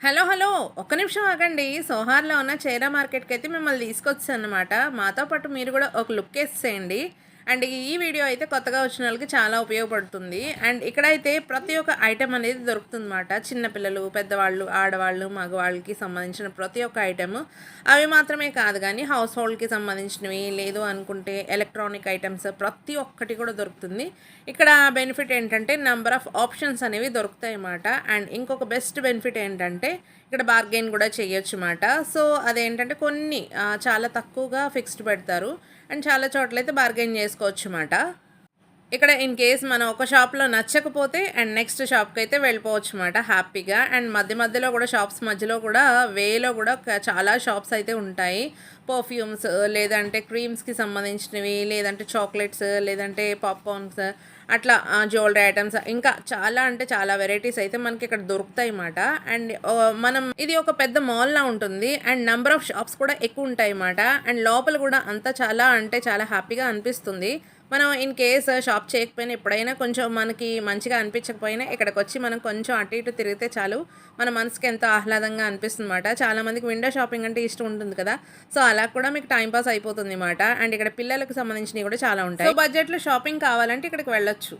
Hello! Hello! ఒక్క నిమిషం ఆగండి. సోహార్‌లో ఉన్న చైనా మార్కెట్‌కైతే మిమ్మల్ని తీసుకొచ్చేసాననమాట. మాతో పాటు మీరు గూడా ఒక లుక్కేసేయండి. అండ్ ఈ వీడియో అయితే కొత్తగా వచ్చినోళ్ళకి చాలా ఉపయోగపడుతుంది. అండ్ ఇక్కడైతే ప్రతి ఒక్క ఐటెమ్ అనేది దొరుకుతుందన్నమాట. చిన్న పిల్లలు, పెద్దవాళ్ళు, ఆడవాళ్ళు, మగవాళ్ళకి సంబంధించిన ప్రతి ఒక్క ఐటెము. అవి మాత్రమే కాదు గానీ హౌస్ హోల్డ్‌కి సంబంధించినవి, లేదు అనుకుంటే ఎలక్ట్రానిక్ ఐటెమ్స్ ప్రతి ఒక్కటి కూడా దొరుకుతుంది. ఇక్కడ బెనిఫిట్ ఏంటంటే నంబర్ ఆఫ్ ఆప్షన్స్ అనేవి దొరుకుతాయన్నమాట. అండ్ ఇంకొక బెస్ట్ బెనిఫిట్ ఏంటంటే ఇక్కడ బార్గెయిన్ కూడా చేయొచ్చుమాట. సో, అదేంటంటే కొన్ని చాలా తక్కువగా ఫిక్స్డ్ పెడతారు. అండ్ చాలా చోట్లయితే బార్గెయిన్ చేసుకోవచ్చుమాట. ఇక్కడ ఇన్ కేస్ మనం ఒక షాప్‌లో నచ్చకపోతే అండ్ నెక్స్ట్ షాప్‌కైతే వెళ్ళిపోవచ్చుమాట హ్యాపీగా. అండ్ మధ్య మధ్యలో కూడా షాప్స్ మధ్యలో కూడా వేలో కూడా చాలా షాప్స్ అయితే ఉంటాయి. పర్ఫ్యూమ్స్ లేదంటే క్రీమ్స్‌కి సంబంధించినవి, లేదంటే చాక్లెట్స్, లేదంటే పాప్‌కార్న్స్ అట్లా జ్యువెలరీ ఐటెమ్స్ ఇంకా చాలా అంటే చాలా వెరైటీస్ అయితే మనకి ఇక్కడ దొరుకుతాయన్నమాట. అండ్ మనం ఇది ఒక పెద్ద మాల్‌లా ఉంటుంది. అండ్ నంబర్ ఆఫ్ షాప్స్ కూడా ఎక్కువ ఉంటాయన్నమాట. అండ్ లోపల కూడా అంతా చాలా అంటే చాలా హ్యాపీగా అనిపిస్తుంది. మనం ఇన్ కేస్ షాప్ చేయకపోయినా ఎప్పుడైనా కొంచెం మనకి మంచిగా అనిపించకపోయినా ఇక్కడికొచ్చి మనం కొంచెం అటు ఇటు తిరిగితే చాలు మన మనసుకి ఎంతో ఆహ్లాదంగా అనిపిస్తుందన్నమాట. చాలామందికి విండో షాపింగ్ అంటే ఇష్టం ఉంటుంది కదా! సో, అలా కూడా మీకు టైం పాస్ అయిపోతుందన్నమాట. అండ్ ఇక్కడ పిల్లలకు సంబంధించినవి కూడా చాలా ఉంటాయి. సో, బడ్జెట్‌లో షాపింగ్ కావాలంటే ఇక్కడికి వెళ్ళొచ్చు.